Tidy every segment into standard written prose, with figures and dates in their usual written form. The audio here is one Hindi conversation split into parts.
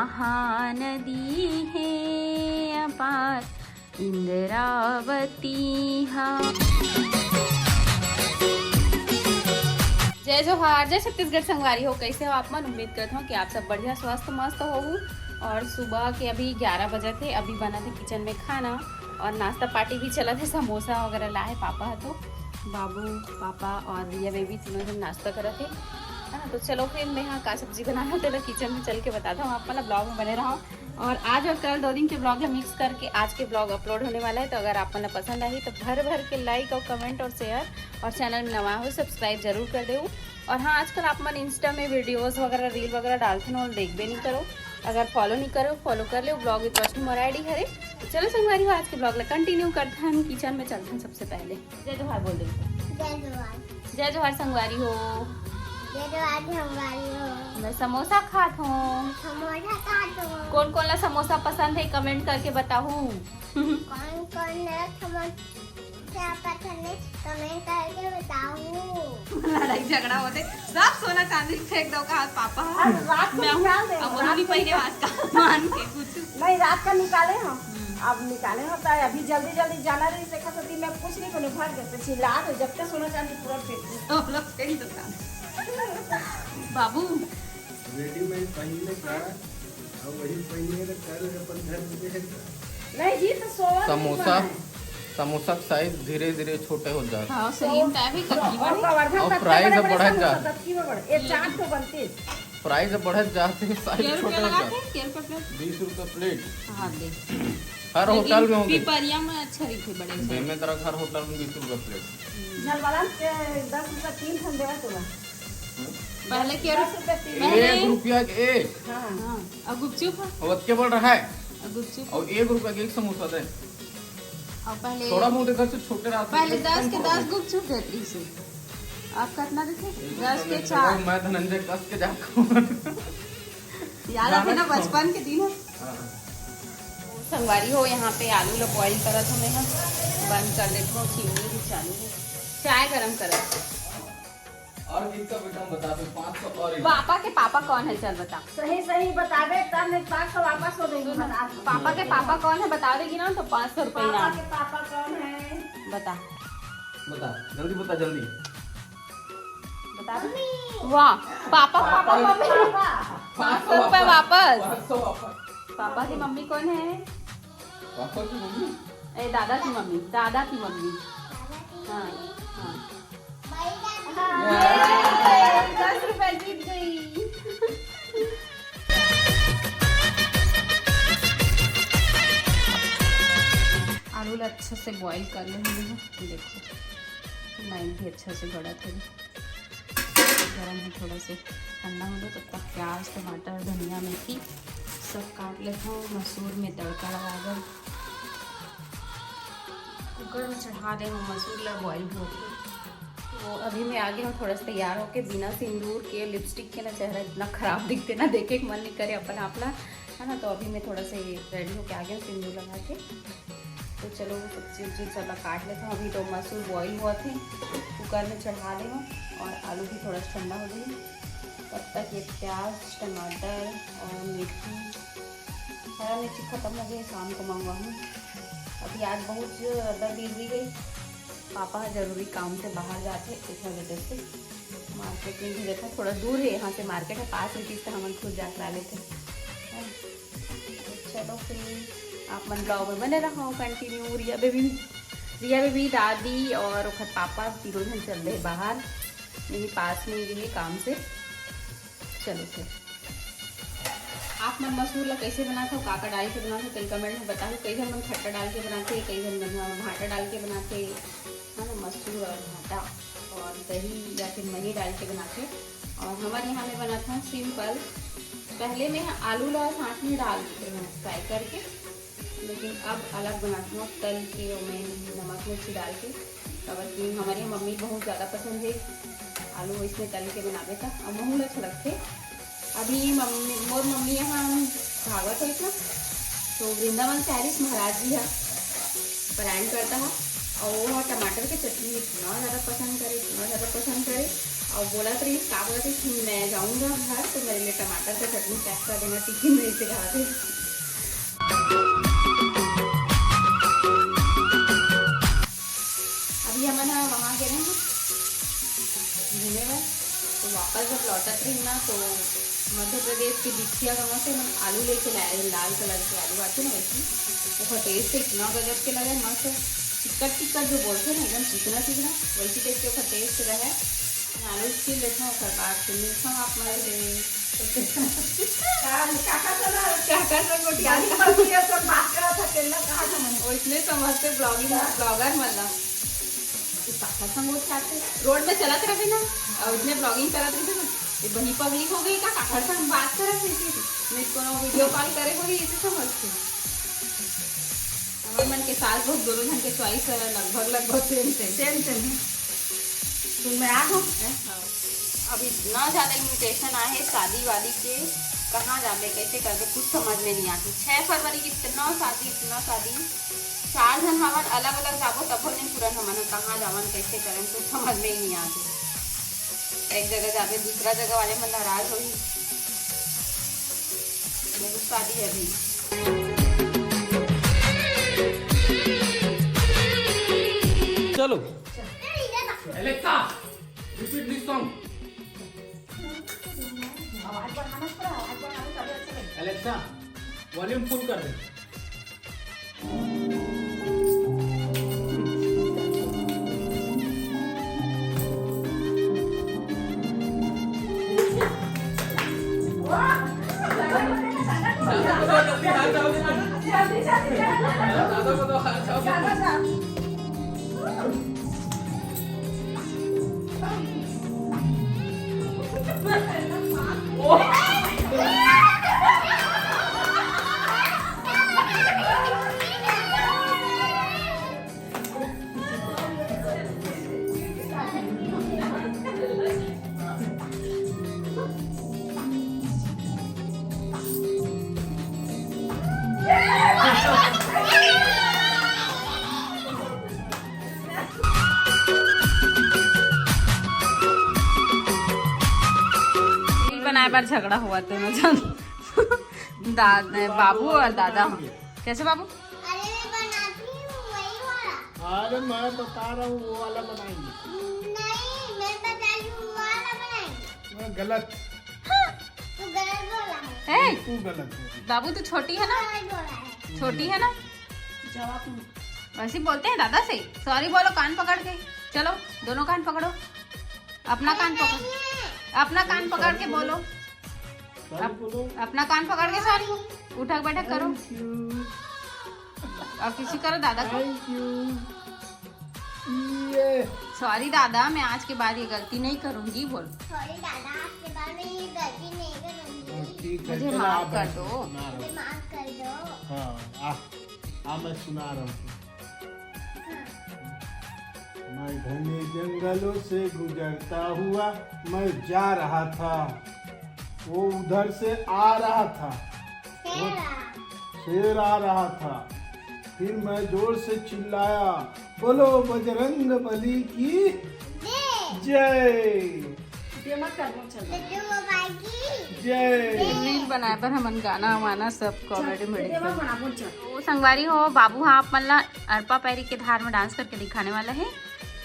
महानदी है अपार इंद्रावती हा। जय जोहार, जय छत्तीसगढ़ संगवारी हो। कैसे हो आप मन? उम्मीद करता हूँ कि आप सब बढ़िया स्वस्थ मस्त हो। और सुबह के अभी 11 बजे थे, अभी बना थे किचन में खाना और नाश्ता पार्टी भी चला थे। समोसा वगैरह लाए पापा है, तो बाबू पापा और रिया बेबी तीनों जन नाश्ता करे थे, है ना। तो चलो फिर मैं यहाँ का सब्जी बनाना होता है, किचन में चल के बताता हूँ। आप मतलब ब्लॉग में बने रहो। और आज और कल 2 दिन के ब्लॉग है मिक्स करके आज के ब्लॉग अपलोड होने वाला है। तो अगर आप मतलब पसंद आई तो भर भर के लाइक और कमेंट और शेयर, और चैनल में नवा हो सब्सक्राइब जरूर कर दो। और हाँ, आजकल आप मन इंस्टा में वीडियोस वगैरह रील वगैरह डालते हो, देख भी नहीं करो। अगर फॉलो नहीं करो फॉलो कर लो। Blog with Roshni more ID है। तो चलो संगवारी हो, आज के ब्लॉग कंटिन्यू करते हैं। किचन में चलते हैं। सबसे पहले जय जोहार बोल देते। जय जोहार संगवारी हो। मैं समोसा खात हूँ। कौन कौन ला समोसा पसंद है कमेंट करके बताऊँ। कौन पसंद है कमेंट करके बताऊँ। लड़ाई झगड़ा होते सब सोना चांदी फेंक दो का पापा। रात को निकाल दे। अब पहले आज का मान के कुछ नहीं, रात का निकाले हम। अब निकाले होता है, अभी जल्दी जल्दी जाना रही देखा तो मैं कुछ नहीं को भर के चिल्ला दो जब तक सोना चांदी पूरा फेंक दुकान। बाबू रेडीमेड पहनने का और वही पहनिए तो कल अपन घर में नहीं जी। तो सोना समोसा साइज धीरे धीरे छोटे हो जाते। हाँ सेम टाइप ही करती है। और प्राइस अब बढ़त जाते। ये 4 तो बनते प्राइस अब बढ़त जाते हैं, साइज छोटे हो जाते। 20 रुपए प्लेट। हाँ दे हर होटल में होंगे। पिपरिया में अच्छा दिखे बड़े से। बेमे तरह हर होटल में 20 रुपए प्लेट। जलवाला 10 रुपए 3 खन देवा तो पहले क्या 10 रुपए 3। 1 रुपया के एक। हाँ अब गुपचुप है। और के बढ़ रहा है गुपचुप और 1 रुपया के एक समोसा दे। और पहले थोड़ा बहुत इधर से छोटे रहते। पहले 10 के 10 गुपचुप देती से। आप कितना देते? 10 के 4। मैं धनंजय कस के जाकर याद आते ना बचपन के दिन। संगवारी हो, यहाँ पे आलू लो बॉइल करत हूँ मैं। बंद कर देती हूँ, चीनी भी चालू है। चाय गरम करत। और किसका बेटा बता दो 500 और पापा के पापा कौन है? चल बता। सही बता दे तब मैं 500 वापस हो देंगे। पापा के पापा कौन है बता देगी ना तो 500 रुपये पापा इनाम। के पापा कौन है? बता जल्दी बता जल्दी। बता दे। वाह पापा पापा मम्मी 500 रुपये वापस। 500 वापस। पापा की मम्मी कौन है? पापा की मम्मी ए दादा की मम्मी। दादा की मम्मी। हाँ हाँ 10 रुपये जीत गई। आलू अच्छे से बॉईल कर लेंगे। देखो नाइन भी अच्छा से बड़ा था। गरम है, थोड़ा से ठंडा हो जाए तब तक प्याज टमाटर धनिया मेथी सब काट लेता हूँ। मसूर में तड़का लगा कर कुकर में चढ़ा देंगे। मसूर ला बॉईल हो वो अभी मैं आ गई हूँ थोड़ा सा तैयार होके। बिना सिंदूर के लिपस्टिक के ना चेहरा इतना ख़राब दिखते ना, देखे के मन नहीं करे अपन आपला, है ना। तो अभी मैं थोड़ा सा रेडी होके आ गई हूँ सिंदूर लगा के। तो चलो सब्जी उब्जी सब काट लेते हैं। अभी तो मसूर बॉईल हुआ थे, कुकर में चढ़ा दें और आलू भी थोड़ा सा ठंडा हो जाए तब तक ये प्याज टमाटर और मेथी हरा मिर्ची ख़त्म हो गई, शाम को मंगवाऊँ। अभी आज बहुत ज़्यादा बिजी गई, पापा ज़रूरी काम से बाहर जाते इस वजह से। मार्केट में भी देखा थोड़ा दूर है यहाँ से, मार्केट है 5 रुपीज़ का हम खुद जाकर ला लेते हैं। तो चलो फिर आप मन ब्लॉग में बने रहो कंटिन्यू। रिया बेबी दादी और वक्त पापा तीनों जन चल रहे बाहर, यही पास में ही काम से। चलो फिर आप मन मसूर ला कैसे बनाते हो, काका डाल के बनाते हो, कई कमेंट में बताओ। कई जन मन खट्टा डाल के बनाते हैं, कई जन भाटा डाल के बनाते हैं, है ना। मसूर और भाटा और दही या फिर मही डाल के बनाते। और हमारे यहाँ में बनाता हूँ सिंपल। पहले मैं आलू ला साथ में डाल देती हूँ फ्राई करके, लेकिन अब अलग बनाती हूँ तल के और मैं नमक मिर्ची डाल के। तब हमारी मम्मी बहुत ज़्यादा पसंद है आलू इसमें तल के बनाते था और बहुत अच्छा लगते। अभी मोर मम्मी यहाँ भागवत है ना, तो वृंदावन सैरिस महाराज जी है परायण करता है और वो टमाटर की चटनी इतना ज़्यादा पसंद करे, इतना इतना ज़्यादा पसंद करे। और बोला तो क्या बोला था कि मैं जाऊँगा घर तो मेरे लिए टमाटर का चटनी पैक कर देना टिफिन में से खा दे। अभी हम ना वहाँ गए हैं घूमने में, तो वापस जब लौटत रही ना तो मध्य प्रदेश की बिछिया गाँव से हम आलू लेके लाए, लाल कलर के आलू आते ना वैसे, उसका टेस्ट इतना गजब के लगे, मस्त चिकट चिकट जो बोलते हैं ना एकदम चिकना चिकना वैसी टाइप के उसका टेस्ट रहे। आलू छील लेते हैं उसके बाद फिर मिलता हूँ आप मेरे इसने समझते ब्लॉगिंग ब्लॉगर मतलब रोड में चलत रहे ना और उसने ब्लॉगिंग करत रही ना, ये वही पब्लिक हो गई का काकर संग बात करत रही थी, मैं कोनो वीडियो कॉल करे हो इसे समझते। हमारे मन के साथ बहुत दोनों जन के चॉइस लगभग सेम है। तुम मैं आ गो अब इतना ज़्यादा इन्विटेशन आए हैं शादी वादी के, कहाँ जाने कैसे करके कुछ समझ में नहीं आती। 6 फरवरी की इतना शादी 4 जन हवन अलग अलग जाबो तब नहीं पूरा हमन कहाँ जावन कैसे करें कुछ समझ में ही नहीं आती। एक जगह जाके दूसरा जगह वाले मन नाराज होगी। मेरी शादी है अभी। चलो एलेक्सा रिपीट दिस सॉन्ग। आवाज बढ़ाना पड़ा, आवाज बढ़ाना तभी अच्छा लगेगा। एलेक्सा वॉल्यूम फुल कर दे। बार झगड़ा हुआ दोनों जन बाबू और दादा। कैसे बाबू? अरे मैं बनाती हूँ वही वाला। अरे मैं बता रहा हूँ वो वाला बनाएंगे। नहीं मैं बता रही हूँ वो वाला बनाएंगे। मैं गलत। तू गलत बोला है। ए, तू गलत है। बाबू तू छोटी है ना, गलत बोला है। छोटी है ना, जवाब वैसे बोलते हैं दादा से। सॉरी बोलो कान पकड़ के। चलो दोनों कान पकड़ो, अपना कान पकड़, अपना कान पकड़ के बोलो, अपना कान पकड़ के सॉरी उठक बैठक करो और किसी करो दादा को सॉरी दादा मैं आज के बाद ये गलती नहीं करूंगी बोल। सॉरी दादा आपके बाद में ये गलती नहीं करूंगी। मुझे माफ कर दो, मुझे माफ कर दो। हाँ मैं सुना रहा हूँ। मैं घने जंगलों से गुजरता हुआ मैं जा रहा था, वो उधर से आ रहा था, शेर आ रहा था। फिर मैं जोर से चिल्लाया, बोलो बजरंग बली की जय। मत कर दो चल। लड्डू बाबा की जय। रील बनाए पर हमन गाना वाना सब कॉमेडी में देवा बना बोल चल। तो संगवारी हो बाबू हाँ आप मतलब अरपा पैरी के धार में डांस करके दिखाने वाला है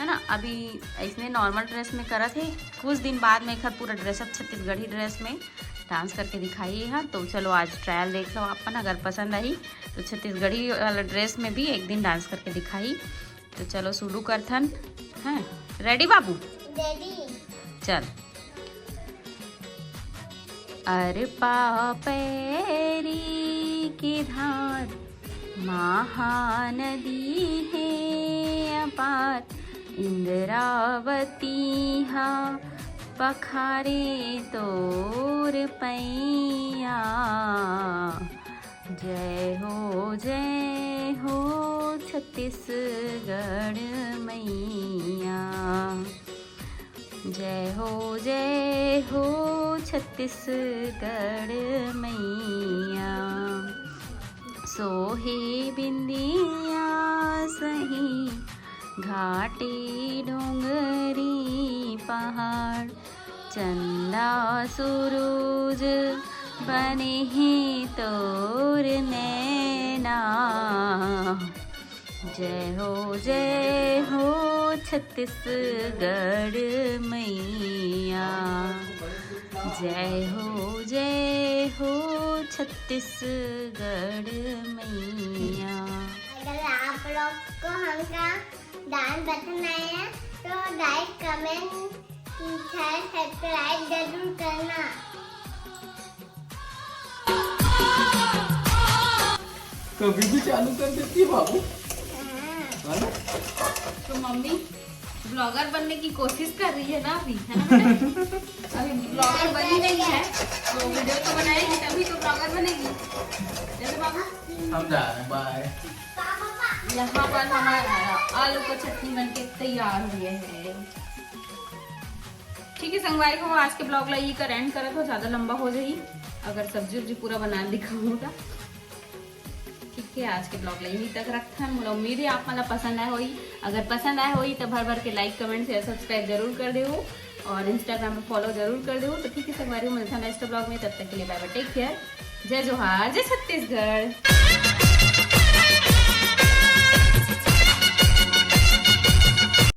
ना। अभी इसने नॉर्मल ड्रेस में करा थे, कुछ दिन बाद में एक पूरा ड्रेसअप छत्तीसगढ़ी ड्रेस में डांस करके दिखाई है। तो चलो आज ट्रायल देख लो अपन, अगर पसंद आई तो छत्तीसगढ़ी वाला ड्रेस में भी एक दिन डांस करके दिखाई। तो चलो शुरू करथन हैं। रेडी बाबू? रेडी। चल। अरपा पैरी की धार महानदी है अपार, इंद्रावती हा पखारे तोर पैया। जय हो छत्तीसगढ़ मैया। जय हो छत्तीसगढ़ मैया। सोहे बिंदिया सही घाटी डोंगरी चंदा सूरज बने हैं तोर नैना। जय हो छत्तीसगढ़ मैया। जय हो छत्तीसगढ़ मैया। अगर आप लोग को हमका डांस पसंद आया तो लाइक कमेंट शेयर सब्सक्राइब जरूर करना। कभी भी चालू कर देती है बाबू। तो मम्मी ब्लॉगर बनने की कोशिश कर रही है ना अभी, है ना बेटा? अभी ब्लॉगर बनी नहीं है तो वीडियो तो बनाएगी तभी तो ब्लॉगर बनेगी। जैसे बाबू हम जा रहे हैं, बाय। यहाँ पर हमारा आलू का चटनी बनके तैयार हो गया है। ठीक है संगवारी को आज के ब्लॉग ला कर एंड करा तो ज्यादा लंबा हो जाई अगर सब्जी उब्जी पूरा बना दिखाऊंगा। ठीक है आज के ब्लॉग ला यही तक रखते हैं। मुझे उम्मीद है आप मला पसंद आए होई। अगर पसंद आए होई तो भर भर के लाइक कमेंट शेयर सब्सक्राइब जरूर कर दे और इंस्टाग्राम में फॉलो जरूर कर दे। तो ठीक है संगवारी मिलता है नेक्स्ट ब्लॉग में, तब तक के लिए बाय बाय, टेक केयर। जय जोहार, जय छत्तीसगढ़।